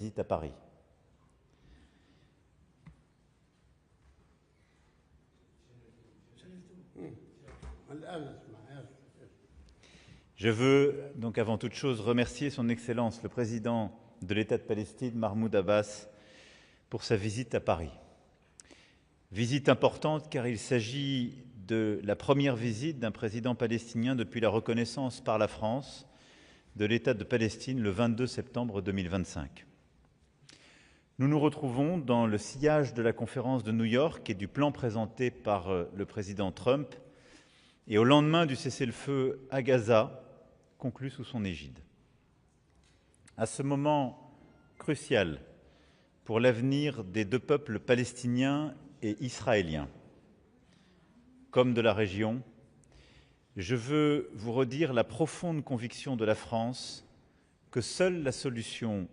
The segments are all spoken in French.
visite à Paris. Je veux donc avant toute chose remercier Son Excellence le Président de l'État de Palestine, Mahmoud Abbas, pour sa visite à Paris. Visite importante car il s'agit de la première visite d'un président palestinien depuis la reconnaissance par la France de l'État de Palestine le 22 septembre 2025. Nous nous retrouvons dans le sillage de la conférence de New York et du plan présenté par le président Trump et au lendemain du cessez-le-feu à Gaza, conclu sous son égide. À ce moment crucial pour l'avenir des deux peuples palestiniens et israéliens, comme de la région, je veux vous redire la profonde conviction de la France que seule la solution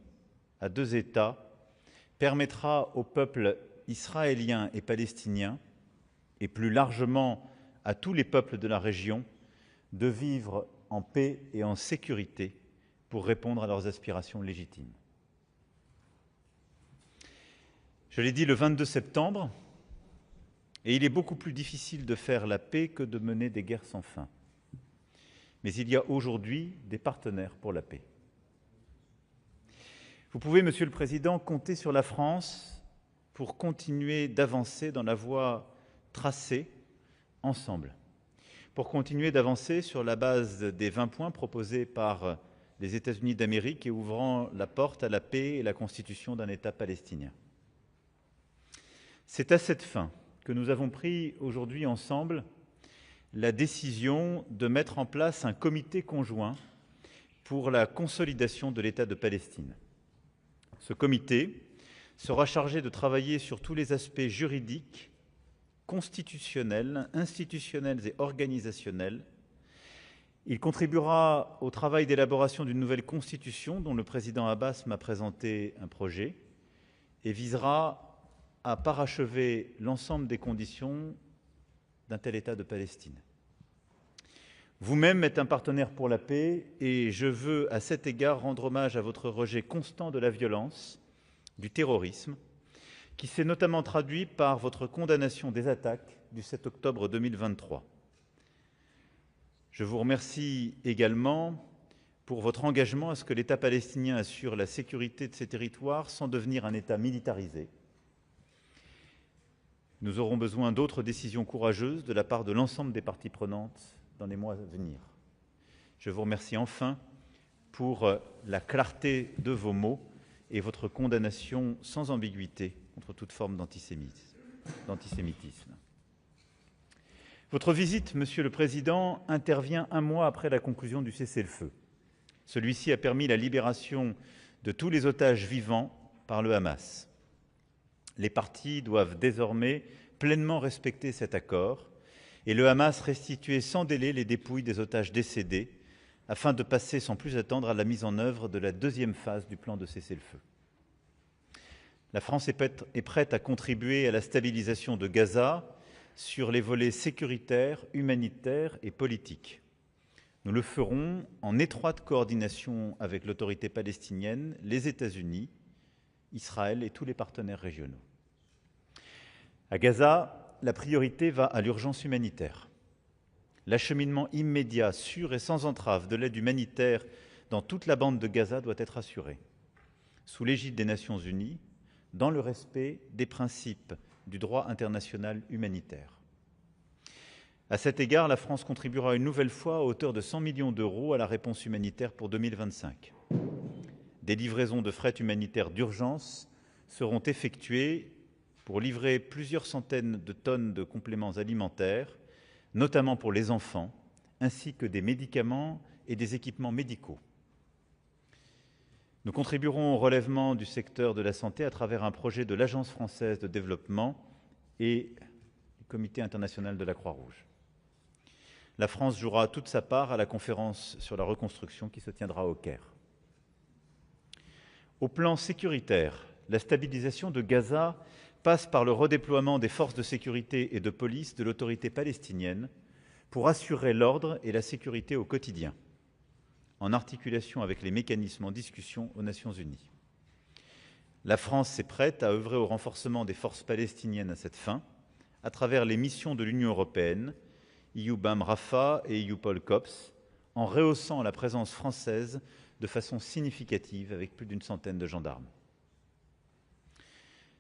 à deux États permettra aux peuples israéliens et palestiniens, et plus largement à tous les peuples de la région, de vivre en paix et en sécurité pour répondre à leurs aspirations légitimes. Je l'ai dit le 22 septembre, et il est beaucoup plus difficile de faire la paix que de mener des guerres sans fin. Mais il y a aujourd'hui des partenaires pour la paix. Vous pouvez, Monsieur le Président, compter sur la France pour continuer d'avancer dans la voie tracée ensemble, pour continuer d'avancer sur la base des 20 points proposés par les États-Unis d'Amérique et ouvrant la porte à la paix et la constitution d'un État palestinien. C'est à cette fin que nous avons pris aujourd'hui ensemble la décision de mettre en place un comité conjoint pour la consolidation de l'État de Palestine. Ce comité sera chargé de travailler sur tous les aspects juridiques, constitutionnels, institutionnels et organisationnels. Il contribuera au travail d'élaboration d'une nouvelle constitution dont le président Abbas m'a présenté un projet et visera à parachever l'ensemble des conditions d'un tel État de Palestine. Vous-même êtes un partenaire pour la paix et je veux à cet égard rendre hommage à votre rejet constant de la violence, du terrorisme, qui s'est notamment traduit par votre condamnation des attaques du 7 octobre 2023. Je vous remercie également pour votre engagement à ce que l'État palestinien assure la sécurité de ses territoires sans devenir un État militarisé. Nous aurons besoin d'autres décisions courageuses de la part de l'ensemble des parties prenantes dans les mois à venir. Je vous remercie enfin pour la clarté de vos mots et votre condamnation sans ambiguïté contre toute forme d'antisémitisme. Votre visite, Monsieur le Président, intervient un mois après la conclusion du cessez-le-feu. Celui-ci a permis la libération de tous les otages vivants par le Hamas. Les parties doivent désormais pleinement respecter cet accord et le Hamas restituer sans délai les dépouilles des otages décédés afin de passer sans plus attendre à la mise en œuvre de la deuxième phase du plan de cessez-le-feu. La France est prête à contribuer à la stabilisation de Gaza sur les volets sécuritaires, humanitaires et politiques. Nous le ferons en étroite coordination avec l'autorité palestinienne, les États-Unis, Israël et tous les partenaires régionaux. À Gaza, la priorité va à l'urgence humanitaire. L'acheminement immédiat, sûr et sans entrave de l'aide humanitaire dans toute la bande de Gaza doit être assuré, sous l'égide des Nations Unies, dans le respect des principes du droit international humanitaire. À cet égard, la France contribuera une nouvelle fois à hauteur de 100 millions d'euros à la réponse humanitaire pour 2025. Des livraisons de fret humanitaire d'urgence seront effectuées pour livrer plusieurs centaines de tonnes de compléments alimentaires, notamment pour les enfants, ainsi que des médicaments et des équipements médicaux. Nous contribuerons au relèvement du secteur de la santé à travers un projet de l'Agence française de développement et du Comité international de la Croix-Rouge. La France jouera toute sa part à la conférence sur la reconstruction qui se tiendra au Caire. Au plan sécuritaire, la stabilisation de Gaza passe par le redéploiement des forces de sécurité et de police de l'autorité palestinienne pour assurer l'ordre et la sécurité au quotidien, en articulation avec les mécanismes en discussion aux Nations Unies. La France est prête à œuvrer au renforcement des forces palestiniennes à cette fin, à travers les missions de l'Union européenne, EUBAM Rafah et EUPOL COPS, en rehaussant la présence française de façon significative avec plus d'une centaine de gendarmes.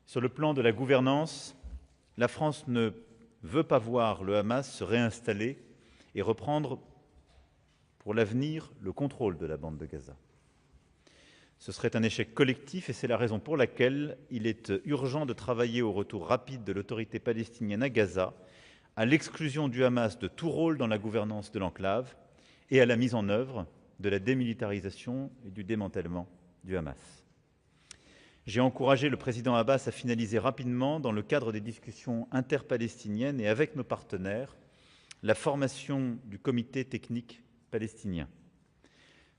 Sur le plan de la gouvernance, la France ne veut pas voir le Hamas se réinstaller et reprendre pour l'avenir le contrôle de la bande de Gaza. Ce serait un échec collectif et c'est la raison pour laquelle il est urgent de travailler au retour rapide de l'autorité palestinienne à Gaza, à l'exclusion du Hamas de tout rôle dans la gouvernance de l'enclave et à la mise en œuvre de la démilitarisation et du démantèlement du Hamas. J'ai encouragé le président Abbas à finaliser rapidement, dans le cadre des discussions interpalestiniennes et avec nos partenaires, la formation du comité technique palestinien.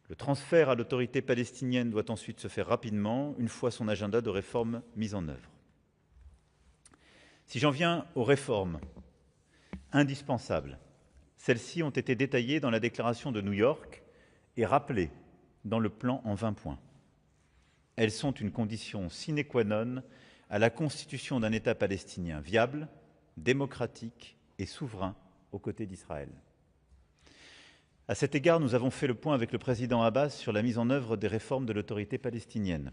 Le transfert à l'autorité palestinienne doit ensuite se faire rapidement, une fois son agenda de réforme mis en œuvre. Si j'en viens aux réformes indispensables, celles-ci ont été détaillées dans la déclaration de New York et rappelées dans le plan en 20 points. Elles sont une condition sine qua non à la constitution d'un État palestinien viable, démocratique et souverain aux côtés d'Israël. À cet égard, nous avons fait le point avec le président Abbas sur la mise en œuvre des réformes de l'autorité palestinienne.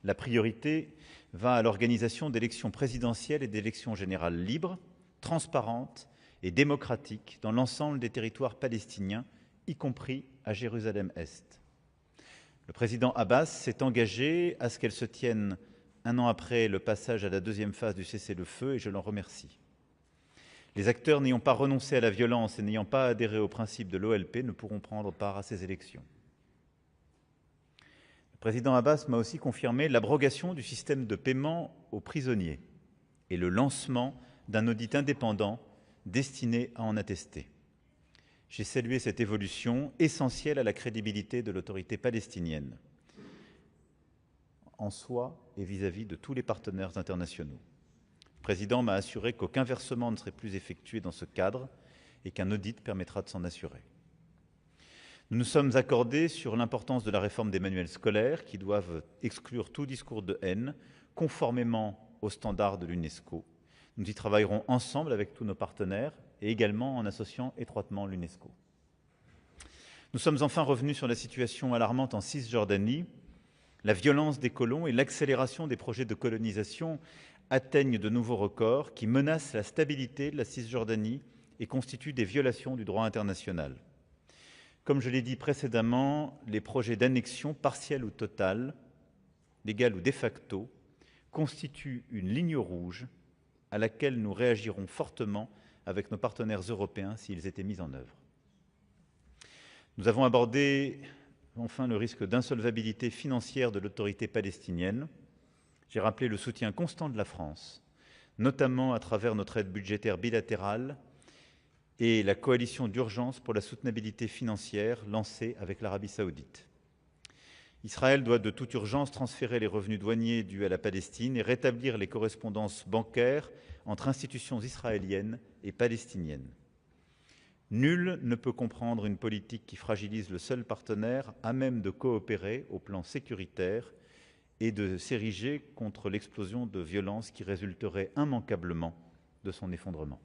La priorité va à l'organisation d'élections présidentielles et d'élections générales libres, transparentes et démocratiques dans l'ensemble des territoires palestiniens, y compris à Jérusalem-Est. Le président Abbas s'est engagé à ce qu'elles se tiennent un an après le passage à la deuxième phase du cessez-le-feu et je l'en remercie. Les acteurs n'ayant pas renoncé à la violence et n'ayant pas adhéré au principe de l'OLP ne pourront prendre part à ces élections. Le président Abbas m'a aussi confirmé l'abrogation du système de paiement aux prisonniers et le lancement d'un audit indépendant destiné à en attester. J'ai salué cette évolution essentielle à la crédibilité de l'autorité palestinienne, en soi et vis-à-vis de tous les partenaires internationaux. Le président m'a assuré qu'aucun versement ne serait plus effectué dans ce cadre et qu'un audit permettra de s'en assurer. Nous nous sommes accordés sur l'importance de la réforme des manuels scolaires qui doivent exclure tout discours de haine, conformément aux standards de l'UNESCO. Nous y travaillerons ensemble avec tous nos partenaires et également en associant étroitement l'UNESCO. Nous sommes enfin revenus sur la situation alarmante en Cisjordanie. La violence des colons et l'accélération des projets de colonisation atteignent de nouveaux records qui menacent la stabilité de la Cisjordanie et constituent des violations du droit international. Comme je l'ai dit précédemment, les projets d'annexion partielle ou totale, légale ou de facto, constituent une ligne rouge à laquelle nous réagirons fortement avec nos partenaires européens s'ils étaient mis en œuvre. Nous avons abordé enfin le risque d'insolvabilité financière de l'autorité palestinienne. J'ai rappelé le soutien constant de la France, notamment à travers notre aide budgétaire bilatérale et la coalition d'urgence pour la soutenabilité financière lancée avec l'Arabie saoudite. Israël doit de toute urgence transférer les revenus douaniers dus à la Palestine et rétablir les correspondances bancaires entre institutions israéliennes et palestiniennes. Nul ne peut comprendre une politique qui fragilise le seul partenaire à même de coopérer au plan sécuritaire et de s'ériger contre l'explosion de violence qui résulterait immanquablement de son effondrement.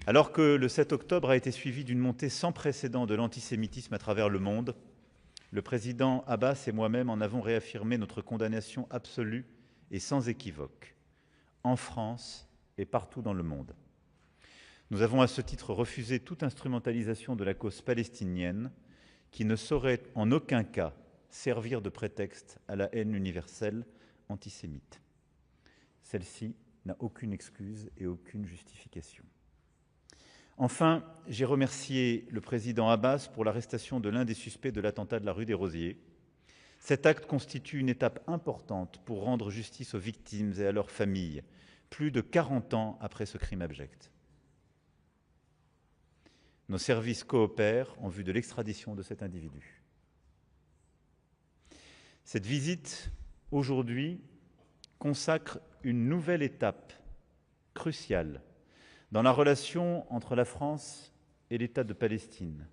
Alors que le 7 octobre a été suivi d'une montée sans précédent de l'antisémitisme à travers le monde, le président Abbas et moi-même en avons réaffirmé notre condamnation absolue et sans équivoque, en France et partout dans le monde. Nous avons à ce titre refusé toute instrumentalisation de la cause palestinienne qui ne saurait en aucun cas servir de prétexte à la haine universelle antisémite. Celle-ci n'a aucune excuse et aucune justification. Enfin, j'ai remercié le président Abbas pour l'arrestation de l'un des suspects de l'attentat de la rue des Rosiers. Cet acte constitue une étape importante pour rendre justice aux victimes et à leurs familles, plus de 40 ans après ce crime abject. Nos services coopèrent en vue de l'extradition de cet individu. Cette visite, aujourd'hui, consacre une nouvelle étape cruciale dans la relation entre la France et l'État de Palestine.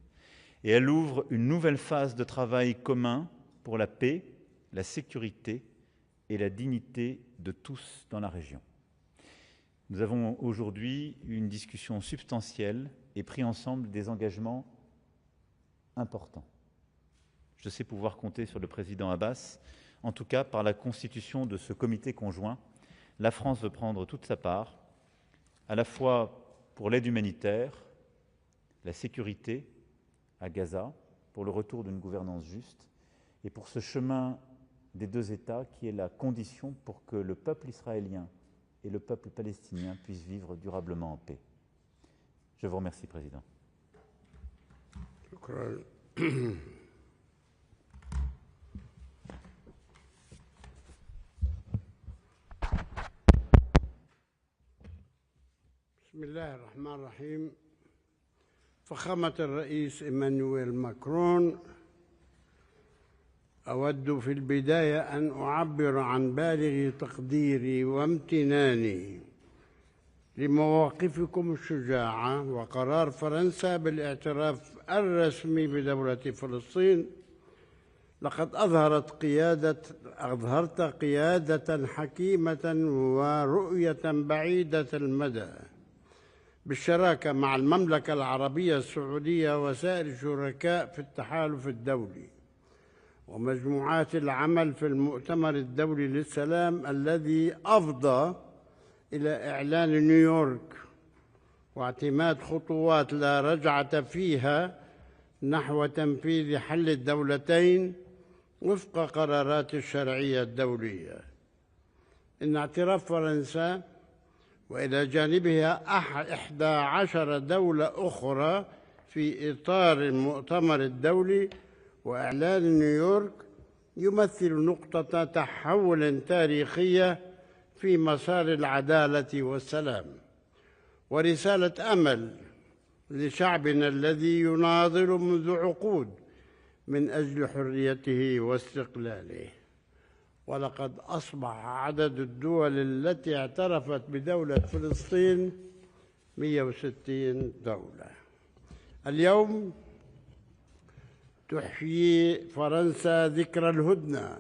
Et elle ouvre une nouvelle phase de travail commun pour la paix, la sécurité et la dignité de tous dans la région. Nous avons aujourd'hui eu une discussion substantielle et pris ensemble des engagements importants. Je sais pouvoir compter sur le président Abbas. En tout cas, par la constitution de ce comité conjoint, la France veut prendre toute sa part, à la fois pour l'aide humanitaire, la sécurité à Gaza, pour le retour d'une gouvernance juste, et pour ce chemin des deux États qui est la condition pour que le peuple israélien et le peuple palestinien puissent vivre durablement en paix. Je vous remercie, Président. بسم الله الرحمن الرحيم. فخامة الرئيس إيمانويل ماكرون، أود في البداية أن أعبر عن بالغ تقديري وامتناني لمواقفكم الشجاعة وقرار فرنسا بالاعتراف الرسمي بدولة فلسطين. لقد أظهرت قيادة حكيمة ورؤية بعيدة المدى بالشراكة مع المملكة العربية السعودية وسائر الشركاء في التحالف الدولي ومجموعات العمل في المؤتمر الدولي للسلام الذي أفضى إلى إعلان نيويورك واعتماد خطوات لا رجعة فيها نحو تنفيذ حل الدولتين وفق قرارات الشرعية الدولية. إن اعتراف فرنسا وإلى جانبها 11 دولة أخرى في إطار المؤتمر الدولي وإعلان نيويورك يمثل نقطة تحول تاريخية في مسار العدالة والسلام ورسالة أمل لشعبنا الذي يناضل منذ عقود من أجل حريته واستقلاله. ولقد أصبح عدد الدول التي اعترفت بدولة فلسطين 160 دولة. اليوم تحيي فرنسا ذكرى الهدنة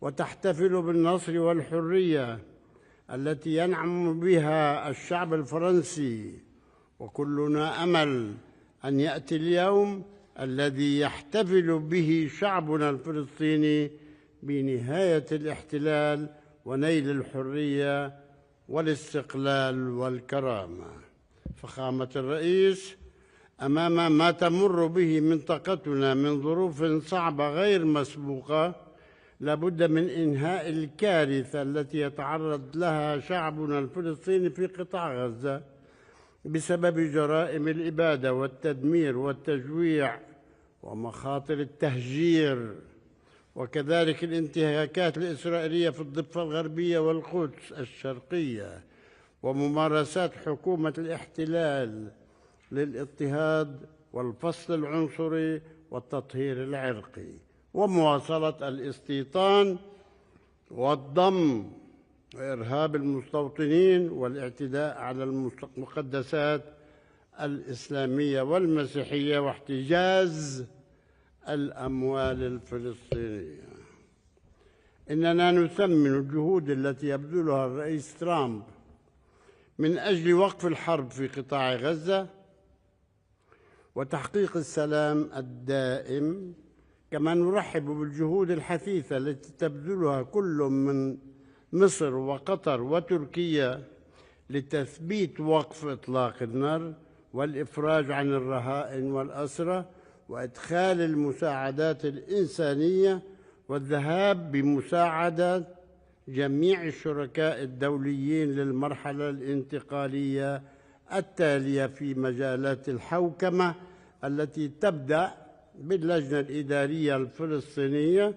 وتحتفل بالنصر والحرية التي ينعم بها الشعب الفرنسي، وكلنا أمل أن يأتي اليوم الذي يحتفل به شعبنا الفلسطيني بنهاية الاحتلال ونيل الحرية والاستقلال والكرامة. فخامة الرئيس، أمام ما تمر به منطقتنا من ظروف صعبة غير مسبوقة، لابد من إنهاء الكارثة التي يتعرض لها شعبنا الفلسطيني في قطاع غزة بسبب جرائم الإبادة والتدمير والتجويع ومخاطر التهجير، وكذلك الانتهاكات الإسرائيلية في الضفة الغربية والقدس الشرقية، وممارسات حكومة الاحتلال للاضطهاد والفصل العنصري والتطهير العرقي، ومواصلة الاستيطان والضم وإرهاب المستوطنين والاعتداء على المقدسات الإسلامية والمسيحية واحتجاز الأموال الفلسطينية. إننا نثمن الجهود التي يبذلها الرئيس ترامب من أجل وقف الحرب في قطاع غزة وتحقيق السلام الدائم، كما نرحب بالجهود الحثيثة التي تبذلها كل من مصر وقطر وتركيا لتثبيت وقف إطلاق النار والإفراج عن الرهائن والأسرى وإدخال المساعدات الإنسانية والذهاب بمساعدة جميع الشركاء الدوليين للمرحلة الانتقالية التالية في مجالات الحوكمة التي تبدأ باللجنة الإدارية الفلسطينية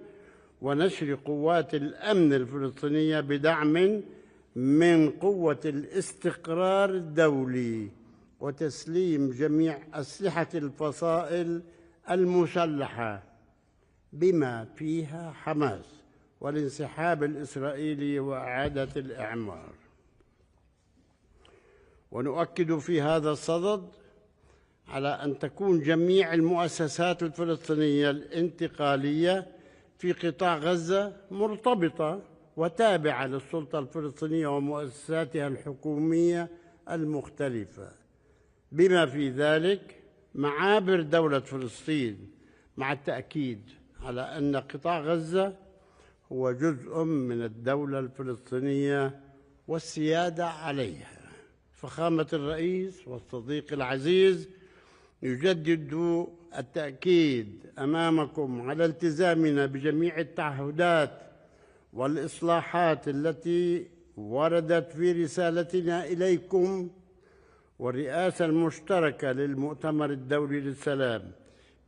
ونشر قوات الأمن الفلسطينية بدعم من قوة الاستقرار الدولي وتسليم جميع أسلحة الفصائل المسلحة بما فيها حماس والانسحاب الإسرائيلي وإعادة الإعمار. ونؤكد في هذا الصدد على أن تكون جميع المؤسسات الفلسطينية الانتقالية في قطاع غزة مرتبطة وتابعة للسلطة الفلسطينية ومؤسساتها الحكومية المختلفة، بما في ذلك معابر دولة فلسطين، مع التأكيد على أن قطاع غزة هو جزء من الدولة الفلسطينية والسيادة عليها. فخامة الرئيس والصديق العزيز يجدد التأكيد أمامكم على التزامنا بجميع التعهدات والإصلاحات التي وردت في رسالتنا إليكم والرئاسة المشتركة للمؤتمر الدولي للسلام،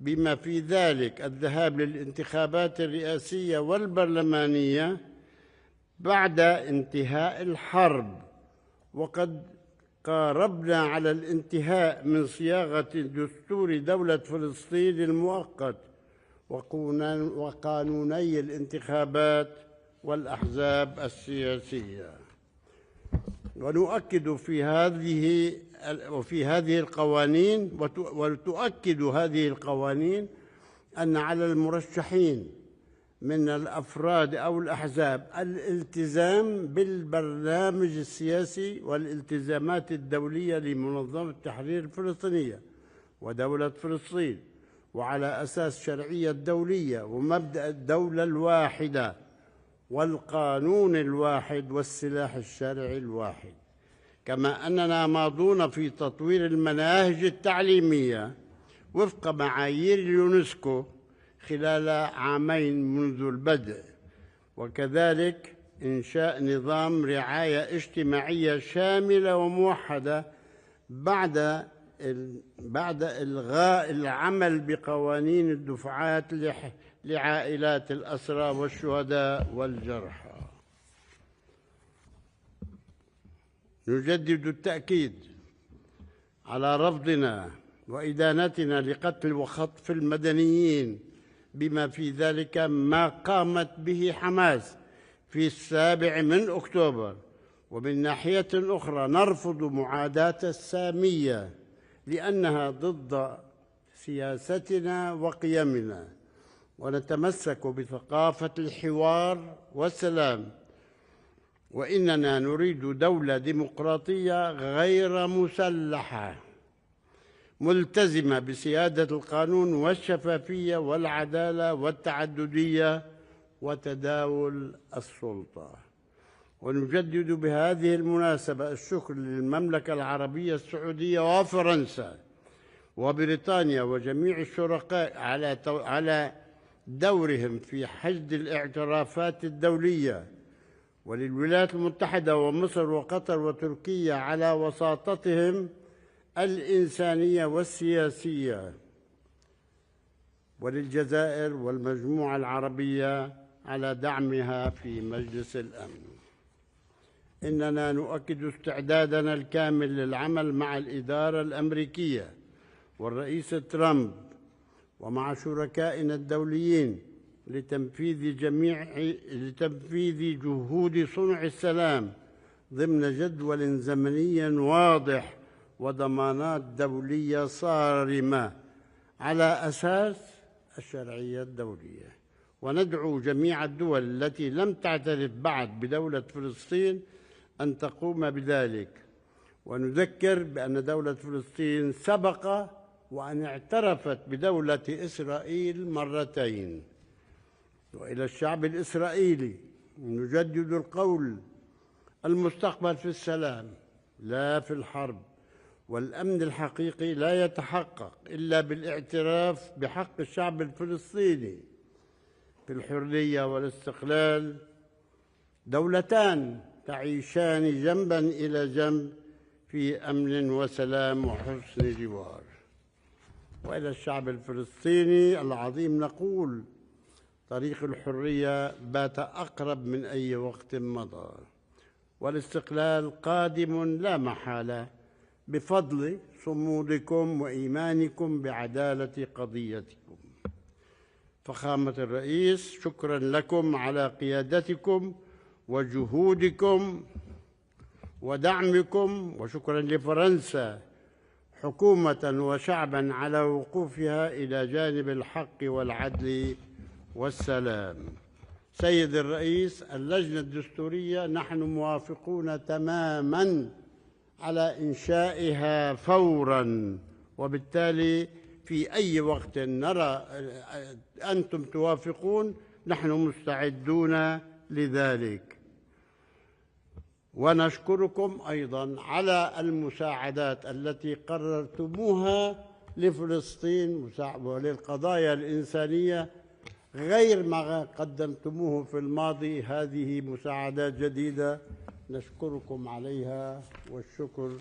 بما في ذلك الذهاب للانتخابات الرئاسية والبرلمانية بعد انتهاء الحرب. وقد قاربنا على الانتهاء من صياغة دستور دولة فلسطين المؤقت وقانوني الانتخابات والأحزاب السياسية. ونؤكد في هذه القوانين وتؤكد هذه القوانين أن على المرشحين من الأفراد أو الأحزاب الالتزام بالبرنامج السياسي والالتزامات الدولية لمنظمة التحرير الفلسطينية ودولة فلسطين، وعلى أساس شرعية دولية ومبدأ الدولة الواحدة والقانون الواحد والسلاح الشرعي الواحد. كما أننا ماضون في تطوير المناهج التعليمية وفق معايير اليونسكو خلال عامين منذ البدء، وكذلك إنشاء نظام رعاية اجتماعية شاملة وموحدة بعد إلغاء العمل بقوانين الدفعات لعائلات الأسرى والشهداء والجرحى. نجدد التأكيد على رفضنا وإدانتنا لقتل وخطف المدنيين، بما في ذلك ما قامت به حماس في 7 أكتوبر. ومن ناحية أخرى نرفض معاداة السامية لأنها ضد سياستنا وقيمنا، ونتمسك بثقافة الحوار والسلام، وإننا نريد دولة ديمقراطية غير مسلحة ملتزمة بسيادة القانون والشفافية والعدالة والتعددية وتداول السلطة. ونجدد بهذه المناسبة الشكر للمملكة العربية السعودية وفرنسا وبريطانيا وجميع الشركاء على دورهم في حشد الاعترافات الدولية، وللولايات المتحدة ومصر وقطر وتركيا على وساطتهم الإنسانية والسياسية، وللجزائر والمجموعة العربية على دعمها في مجلس الأمن. إننا نؤكد استعدادنا الكامل للعمل مع الإدارة الأمريكية والرئيس ترامب ومع شركائنا الدوليين لتنفيذ جهود صنع السلام ضمن جدول زمني واضح وضمانات دولية صارمة على أساس الشرعية الدولية. وندعو جميع الدول التي لم تعترف بعد بدولة فلسطين أن تقوم بذلك، ونذكر بأن دولة فلسطين سبق وأن اعترفت بدولة إسرائيل مرتين. وإلى الشعب الإسرائيلي نجدد القول: المستقبل في السلام لا في الحرب، والأمن الحقيقي لا يتحقق إلا بالاعتراف بحق الشعب الفلسطيني في الحرية والاستقلال، دولتان تعيشان جنبا إلى جنب في أمن وسلام وحسن جوار. وإلى الشعب الفلسطيني العظيم نقول: طريق الحرية بات أقرب من أي وقت مضى، والاستقلال قادم لا محالة بفضل صمودكم وإيمانكم بعدالة قضيتكم. فخامة الرئيس، شكرا لكم على قيادتكم وجهودكم ودعمكم، وشكرا لفرنسا حكومة وشعبا على وقوفها إلى جانب الحق والعدل والسلام. سيد الرئيس، اللجنة الدستورية نحن موافقون تماما على إنشائها فورا، وبالتالي في أي وقت نرى أنتم توافقون نحن مستعدون لذلك. ونشكركم أيضا على المساعدات التي قررتموها لفلسطين وللقضايا الإنسانية غير ما قدمتموه في الماضي. هذه مساعدات جديدة نشكركم عليها، والشكر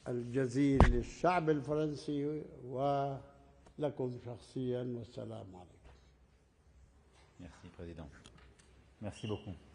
الجزيل للشعب الفرنسي ولكم شخصيا، والسلام عليكم. Merci, Président. Merci beaucoup.